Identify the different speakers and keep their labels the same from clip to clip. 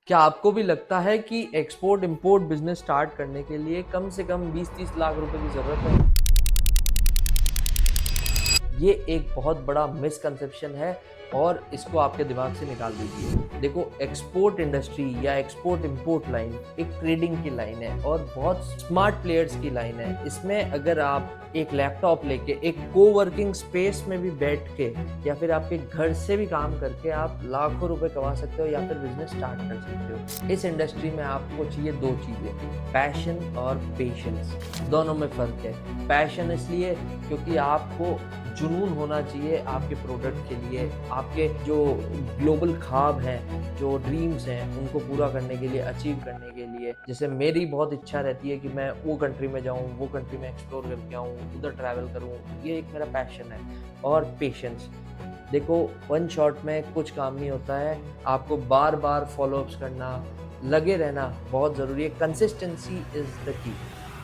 Speaker 1: क्या आपको भी लगता है कि एक्सपोर्ट इंपोर्ट बिजनेस स्टार्ट करने के लिए कम से कम 20-30 लाख रुपए की ज़रूरत है? ये एक बहुत बड़ा मिसकंसेप्शन है और इसको आपके दिमाग से निकाल दीजिए। देखो, एक्सपोर्ट इंडस्ट्री या एक्सपोर्ट इंपोर्ट लाइन एक ट्रेडिंग की लाइन है और बहुत स्मार्ट प्लेयर्स की लाइन है। इसमें अगर आप एक लैपटॉप लेके एक कोवर्किंग स्पेस में भी बैठ के या फिर आपके घर से भी काम करके आप लाखों रुपए कमा सकते हो या फिर बिजनेस स्टार्ट कर सकते हो। इस इंडस्ट्री में आपको चाहिए दो चीज़ें, पैशन और पेशेंस। दोनों में फ़र्क है। पैशन इसलिए क्योंकि आपको जुनून होना चाहिए आपके प्रोडक्ट के लिए, आपके जो ग्लोबल ख्वाब हैं, जो ड्रीम्स हैं, उनको पूरा करने के लिए, अचीव करने के लिए। जैसे मेरी बहुत इच्छा रहती है कि मैं वो कंट्री में जाऊँ, वो कंट्री में एक्सप्लोर करके आऊँ, उधर ट्रैवल करूँ, ये एक मेरा पैशन है। और पेशेंस, देखो, वन शॉट में कुछ काम नहीं होता है, आपको बार-बार फ़ॉलो-अप्स करना, लगे रहना बहुत ज़रूरी है। Consistency is the key.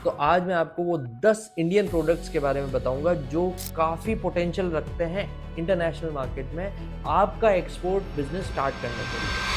Speaker 1: तो आज मैं आपको वो 10 इंडियन प्रोडक्ट्स के बारे में बताऊँगा जो काफ़ी पोटेंशियल रखते हैं इंटरनेशनल मार्केट में आपका एक्सपोर्ट बिज़नेस स्टार्ट करने के लिए।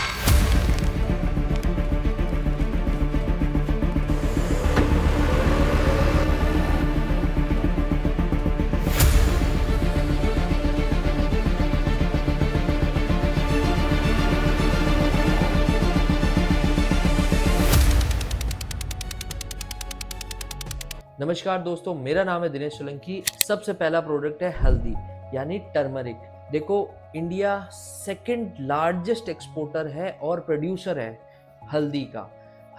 Speaker 1: नमस्कार दोस्तों, मेरा नाम है दिनेश सोलंकी। सबसे पहला प्रोडक्ट है हल्दी यानी टर्मरिक। देखो, इंडिया सेकंड लार्जेस्ट एक्सपोर्टर है और प्रोड्यूसर है हल्दी का।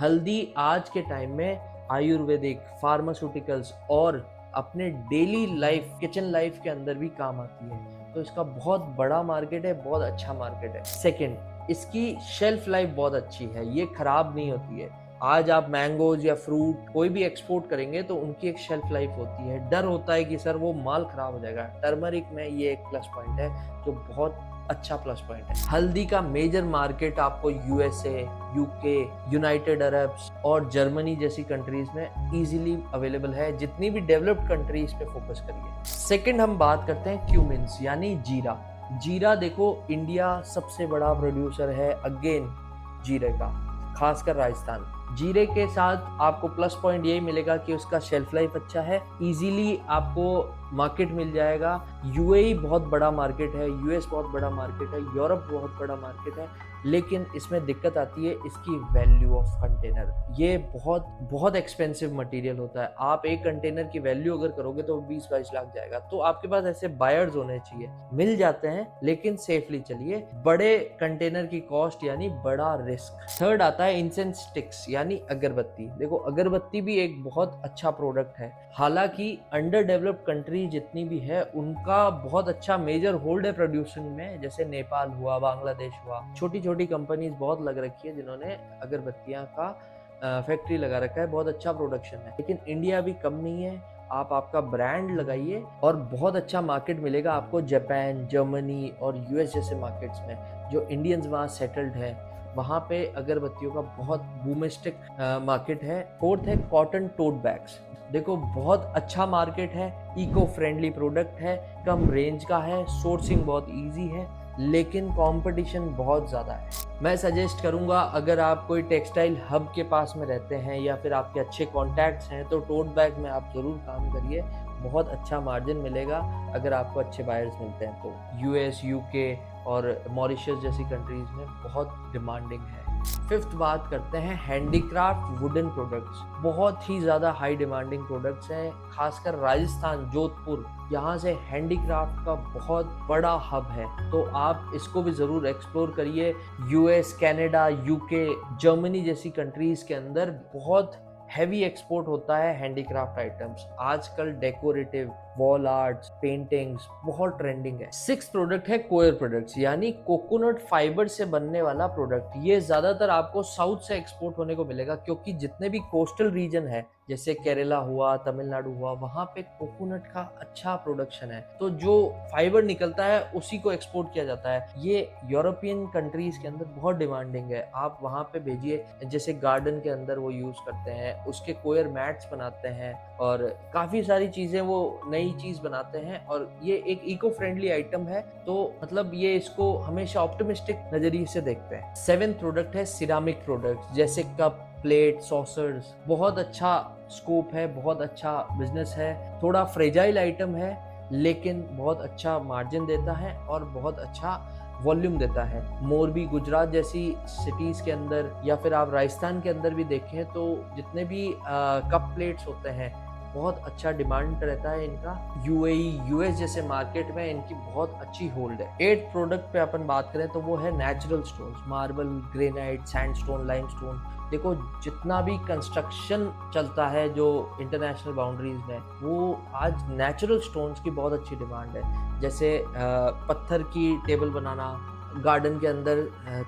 Speaker 1: हल्दी आज के टाइम में आयुर्वेदिक, फार्मास्यूटिकल्स और अपने डेली लाइफ, किचन लाइफ के अंदर भी काम आती है। तो इसका बहुत बड़ा मार्केट है, बहुत अच्छा मार्केट है। सेकंड, इसकी शेल्फ लाइफ बहुत अच्छी है, ये खराब नहीं होती है। आज आप मैंगोज या फ्रूट कोई भी एक्सपोर्ट करेंगे तो उनकी एक शेल्फ लाइफ होती है। डर होता है कि सर वो माल खराब हो जाएगा। टर्मरिक में ये एक प्लस पॉइंट है जो बहुत अच्छा प्लस पॉइंट है। हल्दी का मेजर मार्केट आपको यूएसए, यूके, यूनाइटेड अरब्स और जर्मनी जैसी कंट्रीज में इजीली अवेलेबल है। जितनी भी डेवलप्ड कंट्रीज पे फोकस करिए। सेकंड, हम बात करते हैं क्यूमिन्स यानी जीरा। जीरा, देखो, इंडिया सबसे बड़ा प्रोड्यूसर है अगेन जीरे का, खासकर राजस्थान। जीरे के साथ आपको प्लस पॉइंट यही मिलेगा कि उसका शेल्फ लाइफ अच्छा है, इजीली आपको मार्केट मिल जाएगा। यूएई बहुत बड़ा मार्केट है, यूएस बहुत बड़ा मार्केट है, यूरोप बहुत बड़ा मार्केट है, लेकिन इसमें दिक्कत आती है इसकी वैल्यू ऑफ कंटेनर। ये बहुत बहुत एक्सपेंसिव मटेरियल होता है। आप एक कंटेनर की वैल्यू अगर करोगे तो 20-22 लाख जाएगा। तो आपके पास ऐसे बायर्स होने चाहिए। मिल जाते हैं लेकिन सेफली चलिए। बड़े कंटेनर की कॉस्ट यानी बड़ा रिस्क। थर्ड आता है इंसेंस स्टिक्स यानी अगरबत्ती। देखो, अगरबत्ती भी एक बहुत अच्छा प्रोडक्ट है। हालांकि अंडर डेवलप्ड कंट्री जितनी भी है उनका बहुत अच्छा मेजर होल्ड है प्रोड्यूसिंग में, जैसे नेपाल हुआ, बांग्लादेश हुआ। छोटी छोटी कंपनीज बहुत लग रखी है जिन्होंने अगरबत्तियां का फैक्ट्री लगा रखा है, बहुत अच्छा प्रोडक्शन है। लेकिन इंडिया भी कम नहीं है। आप आपका ब्रांड लगाइए और बहुत अच्छा मार्केट मिलेगा आपको जापान, जर्मनी और यूएस जैसे मार्केट्स में। जो इंडियंस वहाँ सेटल्ड है, वहाँ पे अगरबत्तियों का बहुत बूमिस्टिक मार्केट है। फोर्थ है कॉटन टोट बैग्स। देखो, बहुत अच्छा मार्केट है, इको फ्रेंडली प्रोडक्ट है, कम रेंज का है, सोर्सिंग बहुत इजी है, लेकिन कंपटीशन बहुत ज़्यादा है। मैं सजेस्ट करूंगा, अगर आप कोई टेक्सटाइल हब के पास में रहते हैं या फिर आपके अच्छे कॉन्टैक्ट्स हैं तो टोट बैग में आप ज़रूर काम करिए। बहुत अच्छा मार्जिन मिलेगा अगर आपको अच्छे बायर्स मिलते हैं तो। यूएस, यूके और मॉरिशस जैसी कंट्रीज में बहुत डिमांडिंग है। फिफ्थ, बात करते हैं हैंडीक्राफ्ट वुडन प्रोडक्ट्स। बहुत ही ज़्यादा हाई डिमांडिंग प्रोडक्ट्स हैं, खासकर राजस्थान, जोधपुर, यहाँ से हैंडीक्राफ्ट का बहुत बड़ा हब है। तो आप इसको भी ज़रूर एक्सप्लोर करिए। यूएस, कनाडा, यूके, जर्मनी जैसी कंट्रीज के अंदर बहुत हैवी एक्सपोर्ट होता है हैंडीक्राफ्ट आइटम्स। आजकल डेकोरेटिव वॉल आर्ट्स, पेंटिंग्स बहुत ट्रेंडिंग है। सिक्स प्रोडक्ट है कोयर प्रोडक्ट्स यानी कोकोनट फाइबर से बनने वाला प्रोडक्ट। ये ज्यादातर आपको साउथ से एक्सपोर्ट होने को मिलेगा क्योंकि जितने भी कोस्टल रीजन है जैसे केरला हुआ, तमिलनाडु हुआ, वहां पे कोकोनट का अच्छा प्रोडक्शन है। तो जो फाइबर निकलता है उसी को एक्सपोर्ट किया जाता है। ये यूरोपियन कंट्रीज के अंदर बहुत डिमांडिंग है। आप वहां पे भेजिए, जैसे गार्डन के अंदर वो यूज करते हैं, उसके कोयर मैट्स बनाते हैं और काफी सारी चीजें वो नई नई चीज बनाते हैं और ये एक इको फ्रेंडली आइटम है, तो मतलब ये इसको हमेशा ऑप्टिमिस्टिक नजरिए से देखते हैं। 7th प्रोडक्ट है सिरामिक प्रोडक्ट, जैसे कप, प्लेट, सॉसर्स। बहुत अच्छा स्कोप है, बहुत अच्छा बिजनेस है। थोड़ा फ्रेजाइल आइटम है लेकिन बहुत अच्छा मार्जिन देता है और बहुत अच्छा वॉल्यूम देता है। मोरबी, गुजरात जैसी सिटीज के अंदर या फिर आप राजस्थान के अंदर भी देखें तो जितने भी कप प्लेट्स होते हैं बहुत अच्छा डिमांड रहता है इनका। यूएई, यूएस जैसे मार्केट में इनकी बहुत अच्छी होल्ड है। 8th प्रोडक्ट पे अपन बात करें तो वो है natural stones, marble, granite, sandstone, limestone. देखो जितना भी कंस्ट्रक्शन चलता है जो इंटरनेशनल बाउंड्रीज में, वो आज नेचुरल स्टोन्स की बहुत अच्छी डिमांड है। जैसे पत्थर की टेबल बनाना, गार्डन के अंदर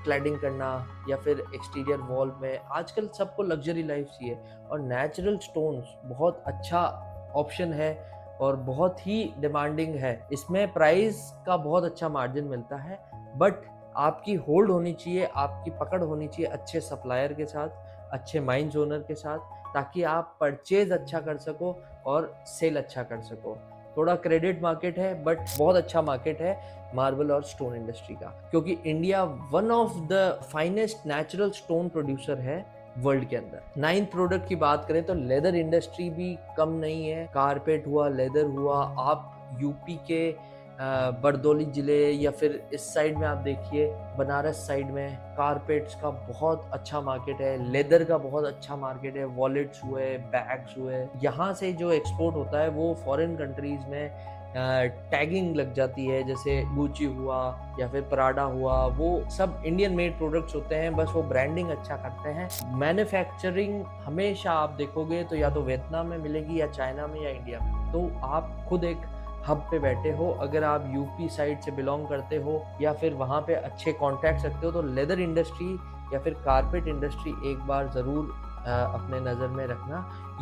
Speaker 1: क्लैडिंग करना या फिर एक्सटीरियर वॉल में, आजकल सबको लग्जरी लाइफ चाहिए और नेचुरल स्टोन्स बहुत अच्छा ऑप्शन है और बहुत ही डिमांडिंग है। इसमें प्राइस का बहुत अच्छा मार्जिन मिलता है, बट आपकी होल्ड होनी चाहिए, आपकी पकड़ होनी चाहिए अच्छे सप्लायर के साथ, अच्छे माइंस ओनर के साथ, ताकि आप परचेज अच्छा कर सको और सेल अच्छा कर सको। थोड़ा क्रेडिट मार्केट है बट बहुत अच्छा मार्केट है मार्बल और स्टोन इंडस्ट्री का, क्योंकि India one of the finest natural stone producer है वर्ल्ड के अंदर। 9th प्रोडक्ट की बात करें तो लेदर इंडस्ट्री भी कम नहीं है। कारपेट हुआ, लेदर हुआ, आप यूपी के बरदौली जिले या फिर इस साइड में आप देखिए बनारस साइड में कारपेट्स का बहुत अच्छा मार्केट है, लेदर का बहुत अच्छा मार्केट है। वॉलेट्स हुए, बैग्स हुए, यहाँ से जो एक्सपोर्ट होता है वो फॉरेन कंट्रीज में टैगिंग लग जाती है, जैसे गुची हुआ या फिर पराडा हुआ, वो सब इंडियन मेड प्रोडक्ट्स होते हैं, बस वो ब्रांडिंग अच्छा करते हैं। मैन्युफैक्चरिंग हमेशा आप देखोगे तो या तो वियतनाम में मिलेगी या चाइना में या इंडिया में। तो आप खुद एक हब पे बैठे हो, अगर आप यूपी साइड से बिलोंग करते हो या फिर वहाँ पे अच्छे कॉन्टैक्ट्स रखते हो तो लेदर इंडस्ट्री या फिर कारपेट इंडस्ट्री एक बार ज़रूर अपने नज़र में रखना।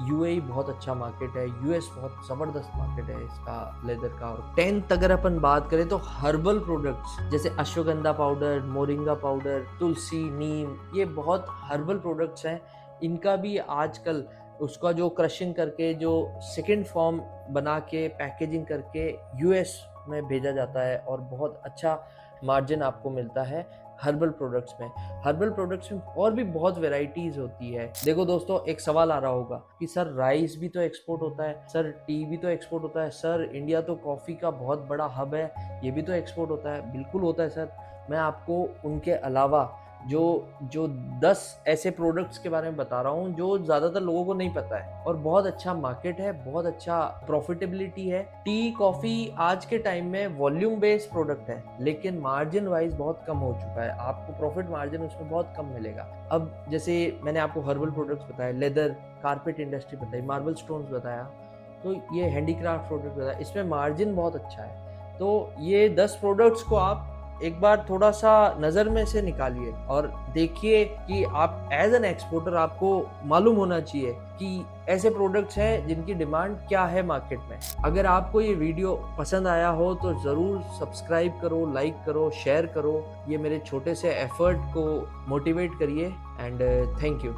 Speaker 1: यूएई बहुत अच्छा मार्केट है, यूएस बहुत ज़बरदस्त मार्केट है इसका लेदर का। और 10th अगर अपन बात करें तो हर्बल प्रोडक्ट्स जैसे अश्वगंधा पाउडर, मोरिंगा पाउडर, तुलसी, नीम, ये बहुत हर्बल प्रोडक्ट्स हैं। इनका भी आजकल उसका जो क्रशिंग करके जो सेकेंड फॉर्म बना के पैकेजिंग करके यूएस में भेजा जाता है और बहुत अच्छा मार्जिन आपको मिलता है हर्बल प्रोडक्ट्स में। हर्बल प्रोडक्ट्स में और भी बहुत वेराइटीज होती है। देखो दोस्तों, एक सवाल आ रहा होगा कि सर राइस भी तो एक्सपोर्ट होता है, सर टी भी तो एक्सपोर्ट होता है, सर इंडिया तो कॉफ़ी का बहुत बड़ा हब है, ये भी तो एक्सपोर्ट होता है। बिल्कुल होता है सर। मैं आपको उनके अलावा जो जो 10 ऐसे प्रोडक्ट्स के बारे में बता रहा हूँ जो ज़्यादातर लोगों को नहीं पता है और बहुत अच्छा मार्केट है, बहुत अच्छा प्रॉफिटेबिलिटी है। टी, कॉफ़ी आज के टाइम में वॉल्यूम बेस्ड प्रोडक्ट है लेकिन मार्जिन वाइज बहुत कम हो चुका है, आपको प्रॉफिट मार्जिन उसमें बहुत कम मिलेगा। अब जैसे मैंने आपको हर्बल प्रोडक्ट्स बताए, लेदर, कारपेट इंडस्ट्री बताई, मार्बल स्टोन्स बताया, तो ये हैंडीक्राफ्ट प्रोडक्ट बताया, इसमें मार्जिन बहुत अच्छा है। तो ये 10 प्रोडक्ट्स को आप एक बार थोड़ा सा नज़र में से निकालिए और देखिए कि आप एज एन एक्सपोर्टर आपको मालूम होना चाहिए कि ऐसे प्रोडक्ट्स हैं जिनकी डिमांड क्या है मार्केट में। अगर आपको ये वीडियो पसंद आया हो तो ज़रूर सब्सक्राइब करो, लाइक करो, शेयर करो। ये मेरे छोटे से एफर्ट को मोटिवेट करिए एंड थैंक यू।